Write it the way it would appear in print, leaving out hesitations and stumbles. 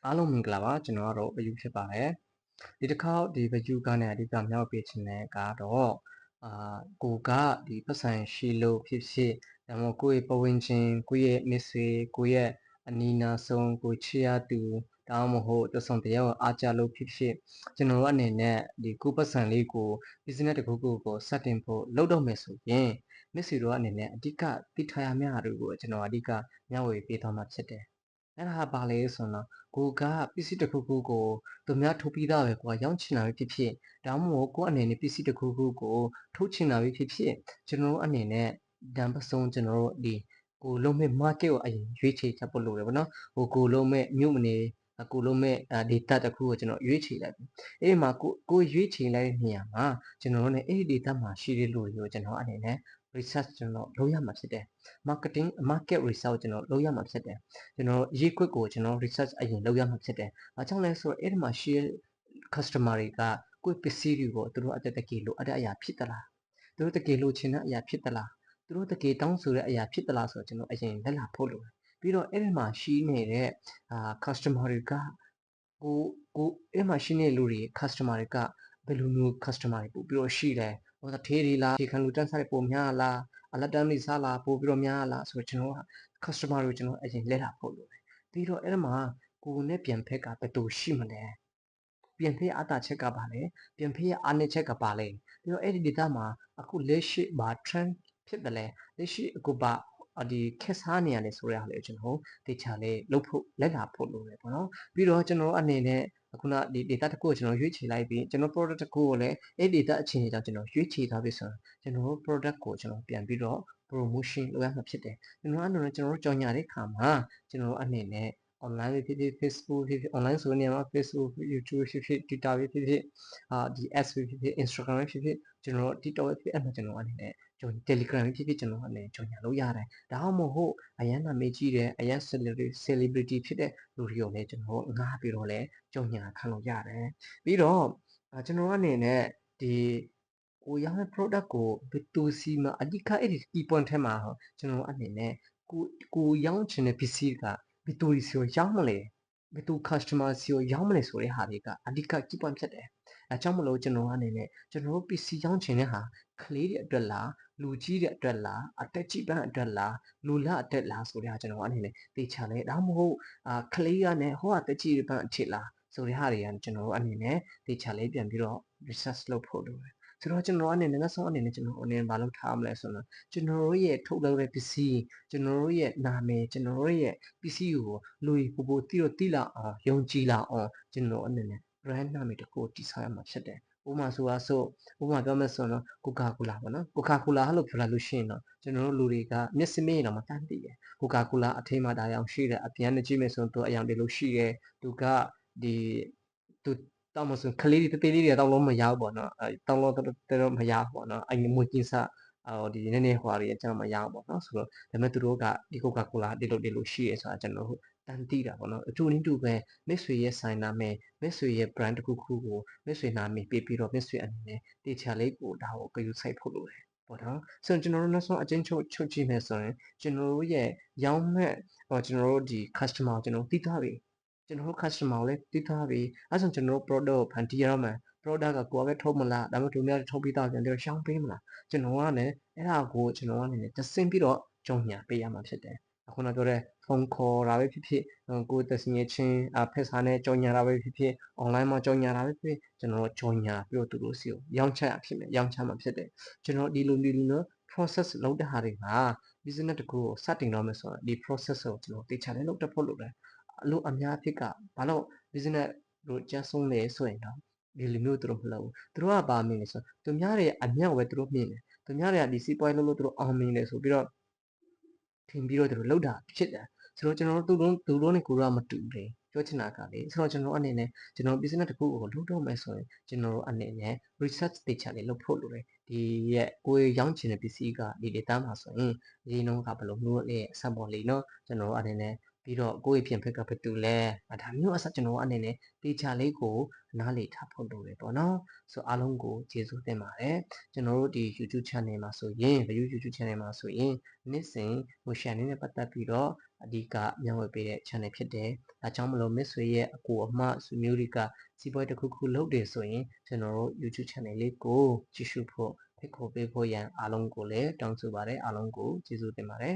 အားလုံးမင်္ဂလာပါကျွန်တော်ကတော့ဘယူဖြစ်ပါတယ်ဒီတစ်ခါဒီဘယူကနေအဓိကမြောက်ပေးခြင်းနဲ့ကတော့ကိုကဒီပတ်စံရှိလို့ဖြစ်ဖြစ်ဒါမှမဟုတ်ကိုယ့်ရဲ့ပဝင်ချင်းကိုယ့်ရဲ့မိတ်ဆွေကိုယ့်ရဲ့အနီးနားဆုံးကိုချစ်ရသူဒါမှမဟုတ်တဆုံတယောက်အားကြလို့ဖြစ်ဖြစ်ကျွန်တော်တို့အနေနဲ့ဒီကိုပတ်စံလေးကို business တစ်ခုခုကိုစတင်ဖို့လုပ်တော့မယ်ဆိုရင်မိတ်ဆွေတို့အနေနဲ့အဓိကသိထားရမယ့်အရာတွေကိုကျွန်တော်အဓိကမျှဝေပေးသွားမှာဖြစ်တယ်အဲ့ဒါဘာလဲဆိုတော့ကိုကပစ္စည်းတစ်ခုခုကိုသူများထုတ်ပြီးသားပဲကွာရောင်းချင်တာပဲဖြစ်ဖြစ်ဒါမှမဟုတ်ကိုအနေနဲ့ပစ္စည်းတစ်ခုခုကိုထုတ်ချင်တာပဲဖြစ်ဖြစ်ကျွန်တော်တို့အနေနဲ့တန်ပစုံကျွန်တော်တို့ဒီကိုလုံးမဲ့ market ကိုအရင်ရွေးချယ်ချက်ပို့လို့ရပါတော့ကိုလုံးမဲ့မြို့မနေကိုလုံးမဲ့ data တစ်ခုကိုကျွန်တော်ရွေးချယ်လိုက်ပြီအဲ့ဒီမှာကိုရွေးချယ်လိုက်တဲ့နေရာမှာကျွန်တော်တို့ ਨੇ အဲ့ဒီ data မှာရှိတဲ့လူတွေကိုကျွန်တော်အနေနဲ့ research ကျွန်တော်လုပ်ရမှာဖြစ်တယ် market research ကျွန်တော်လုပ်ရမှာဖြစ်တယ်ကျွန်တော်ရေးခွက်ကိုကျွန်တော် research အရင်လုပ်ရမှာဖြစ်တယ်။ဘာကြောင့်လဲဆိုတော့အဲ့ဒီမှာ share customer တွေကကိုယ့်ပစ္စည်းတွေကိုသူတို့အတက်တကယ်လို့အရာဖြစ်သလား။သူတို့တကယ်လို့ချင်တဲ့အရာဖြစ်သလား။သူတို့တကယ်တောင်းဆိုတဲ့အရာဖြစ်သလားဆိုတော့ကျွန်တော်အရင်လက်လာဖို့လိုတယ်။ပြီးတော့အဲ့ဒီမှာရှိနေတဲ့ customer တွေကအဲ့မှာရှိနေတဲ့လူတွေ customer တွေကဘယ်လိုမျိုး customer တွေပို့ပြီးတော့ရှိတယ်။ဟိုထေးတွေလား၊ဒီခံလူတန်းစားတွေပိုများလား။အလက်တန်းတွေစားလားပို့ပြီးတော့များလားဆိုတော့ကျွန်တော်က customer တွေကိုကျွန်တော်အရင်လက်လာဖို့လိုတယ်။ပြီးတော့အဲ့ဒီမှာကိုနဲ့ပြန်ဖက်ကဘယ်သူရှိမလဲ။ပြန်ဖက်အတာချက်ကပါလေ။ပြန်ဖက်ရဲ့အားနည်းချက်ကပါလေ။ပြီးတော့အဲ့ဒီ data မှာအခုလက်ရှိဘာ trend ဖြစ်တယ်လဲ။လက်ရှိအခုဘာဒီခက်စားနေရတယ်ဆိုရလေကျွန်တော်တေချာလေးလုပ်ဖို့လက်လာဖို့လိုတယ်ပေါ့နော်ပြီးတော့ကျွန်တော်အနေနဲ့ခုနဒီ data တစ်ခုကိုကျွန်တော်ရွေးချယ်လိုက်ပြီးကျွန်တော် product တစ်ခုကိုလည်းအဲ့ data အခြေအနေကြောင့်ကျွန်တော်ရွေးချယ်ထားပြီးဆိုတော့ကျွန်တော် product ကိုကျွန်တော်ပြန်ပြီးတော့ promotion လုပ်ရမှာဖြစ်တယ်ကျွန်တော်အဲ့လိုနဲ့ကျွန်တော်ကြော်ညာတဲ့ခါမှာကျွန်တော်အနေနဲ့ online ဖြစ်ဖြစ် Facebook ဖြစ်ဖြစ် online ဆိုနေမှာ Facebook YouTube ဖြစ်ဖြစ် Twitter ဖြစ်ဖြစ်ဒီ ads ဖြစ်ဖြစ် Instagram ဖြစ်ဖြစ်ကျွန်တော် TikTok ဖြစ်ဖြစ်အဲ့မှာကျွန်တော်အနေနဲ့ကျွန်တော် Telegram ဖြစ်ဖြစ်ကျွန်တော်အနေနဲ့ကြော်ညာလို့ရတယ်ဒါမှမဟုတ်အရန်နာမည်ကြီးတယ်အရန် celebrity ဖြစ်တဲ့လူတွေကိုလည်းကျွန်တော်ငားပြီးတော့လည်းကြော်ညာခံလို့ရတယ်ပြီးတော့ကျွန်တော်အနေနဲ့ဒီကိုရောင်းတဲ့ product ကိုဘယ်သူစီမှာအဓိကအဲ့ဒီ key point ထဲမှာကျွန်တော်အနေနဲ့ကိုရောင်းချင်တဲ့ပစ္စည်းကဘယ်သူစီကိုရောင်းမလဲဘယ်သူ customer စီကိုရောင်းမလဲဆိုတဲ့ဟာတွေကအဓိက key point ဖြစ်တယ်အဲကြောင့်မလို့ကျွန်တော်အနေနဲ့ကျွန်တော်ပစ္စည်းရောင်းချင်တဲ့ဟာကလေးတွေအတွက်လားလူကြီးတဲ့အတွက်လားအတက်ကြီးပန်းအတွက်လားလူလအတွက်လားဆိုတဲ့ဟာကျွန်တော်အနေနဲ့တေချာလဲဒါမှမဟုတ်ကလေးကနဲ့ဟိုကတက်ကြီးပန်းအထစ်လားဆိုတဲ့ဟာတွေကကျွန်တော်အနေနဲ့တေချာလေးပြန်ပြီးတော့ research လုပ်ဖို့လိုတယ်ဆိုတော့ကျွန်တော်အနေနဲ့နောက်ဆုံးအနေနဲ့ကျွန်တော်အနေနဲ့မလုပ်ထားမလဲဆိုတော့ကျွန်တော်တို့ရဲ့ထုတ်လုပ်တဲ့ပစ္စည်းကျွန်တော်တို့ရဲ့နာမည်ကျွန်တော်တို့ရဲ့ပစ္စည်းကိုလူပိုတိလာအောင်ယုံကြည်လာအောင်ကျွန်တော်အနေနဲ့ brand နာမည်တစ်ခုတည်ဆောက်ရမှာဖြစ်တယ်ဥပမာဆိုအားဆိုဥပမာပြောမယ်ဆိုတော့ကိုကာကိုလာပေါ့နော်ကိုကာကိုလာလို့ပြောလာလို့ရှိရင်တော့ကျွန်တော်တို့လူတွေကမျက်စိမေးတော့မတန်းသိတယ်ကိုကာကိုလာအထင်းမှာဒါရောင်ရှိတယ်အပြန်နဲ့ကြည့်မယ်ဆိုတော့သူအယောင်တည်းလို့ရှိတယ်သူကဒီသူတောက်မဆိုကလေးတွေတေးလေးတွေတောက်လို့မရဘူးပေါ့နော်တောက်လို့တော့မရဘူးပေါ့နော်အဲ့မွေးကင်းစားဒီနည်းနည်းဟွာတွေကျွန်တော်မရဘူးပေါ့နော်ဆိုတော့ဒါပေမဲ့သူတို့ကဒီကိုကာကိုလာဒီလိုရှိရဲဆိုတာကျွန်တော်တန်းသိတာပေါ့နော်အတူတူပဲမိတ်ဆွေရဲ့ဆိုင်နာမယ်မိတ်ဆွေရဲ့ brand တစ်ခုခုကိုမိတ်ဆွေနာမည်ပေးပြီးတော့မိတ်ဆွေအနေနဲ့တေချာလေးကိုဒါကိုဂရုစိုက်ဖို့လိုတယ်ပေါ့နော်ဆိုတော့ကျွန်တော်တို့နောက်ဆုံးအချင်းချုပ်ကြည့်မယ်ဆိုရင်ကျွန်တော်တို့ရဲ့ရောင်းမဲ့ကျွန်တော်တို့ဒီ customer ကိုကျွန်တော်သိထားပြီကျွန်တော်တို့ customer ကိုလည်းသိထားပြီအဲဆိုကျွန်တော်တို့ product ကိုဖန်တီးရမယ် product ကကိုယ်ပဲထုတ်မလားဒါမှမဟုတ်သူများထုတ်ပြီးသားပြန်ပြီးတော့ရှောင်းပေးမလားကျွန်တော်ကလည်းအဲ့ဒါကိုကျွန်တော်ကနေတဆင့်ပြီးတော့ကြုံညာပေးရမှာဖြစ်တယ်အခုနပြောတဲ့ဖုန်းခေါ်တာပဲဖြစ်ဖြစ်ကိုတစငယ်ချင်းဖက်စာနဲ့ကြော်ညာတာပဲဖြစ်ဖြစ် online မှာကြော်ညာတာပဲဖြစ်ဖြစ်ကျွန်တော်ကြော်ညာပြီးတော့သူတို့စီကိုရောင်းချရဖြစ်မယ်ရောင်းချမှာဖြစ်တယ်ကျွန်တော်ဒီလို process လုပ်တဲ့ဟာတွေက business တခုကိုစတင်တော့မယ်ဆိုတော့ဒီ process ကိုကျွန်တော်တေချာလေးလုပ်တတ်ဖို့လုပ်တယ်အလို့အများအဖြစ်ကဘာလို့ business တို့ကျန်းဆုံးလဲဆိုရင်တော့ဒီလိုမျိုးသူတို့မလုပ်ဘူးသူတို့ကပါမြင်လဲဆိုသူများတွေအမြောက်ပဲသူတို့မြင်တယ်သူများတွေကဒီစီးပွားရေးလုပ်လို့သူတို့အောင်မြင်တယ်ဆိုပြီးတော့ထင်ပြီးတော့သူတို့လောက်တာဖြစ်တယ်ဆိုတော့ကျွန်တော်တို့သူတို့နဲ့ကိုယ်တော့မတူဘူးပြောချင်တာကလေဆိုတော့ကျွန်တော်အနေနဲ့ကျွန်တော် business တစ်ခုကိုလုပ်တော့မယ်ဆိုရင်ကျွန်တော်အနေနဲ့ research တေချာလေးလုပ်ဖို့လိုတယ်ဒီရဲ့ကိုယ်ရောင်းချင်တဲ့ပစ္စည်းကဒီ data မှာဆိုရင်ဒီနှုန်းကဘယ်လိုမျိုးလဲအဆက်ပေါ်လေးเนาะကျွန်တော်အနေနဲ့ ပြီးတော့ကိုယ့်ရဲ့ပြင်ဖက်ကဘယ်သူလဲဒါမျိုးအစကျွန်တော်အနေနဲ့တေချာလေးကိုနားလေထားဖို့လိုတယ်ပေါ့နော်ဆိုအားလုံးကိုကျေးဇူးတင်ပါတယ်ကျွန်တော်တို့ဒီ YouTube channel မှာဆိုရင် YouTube channel မှာဆိုရင်နေ့စဉ်ဟို channel နဲ့ပတ်သက်ပြီးတော့အဓိကမျှဝေပေးတဲ့ channel ဖြစ်တယ်ဒါကြောင့်မလို့မစ်ဆွေရဲ့အကိုအမဆွေမျိုးတွေကစီးပွားတစ်ခုခုလုပ်တယ်ဆိုရင်ကျွန်တော်တို့ YouTube channel လေးကိုကြည့်ရှုဖို့ဖိတ်ခေါ်ပေးဖို့ရန်အားလုံးကိုလည်းတောင်းဆိုပါတယ်အားလုံးကိုကျေးဇူးတင်ပါတယ်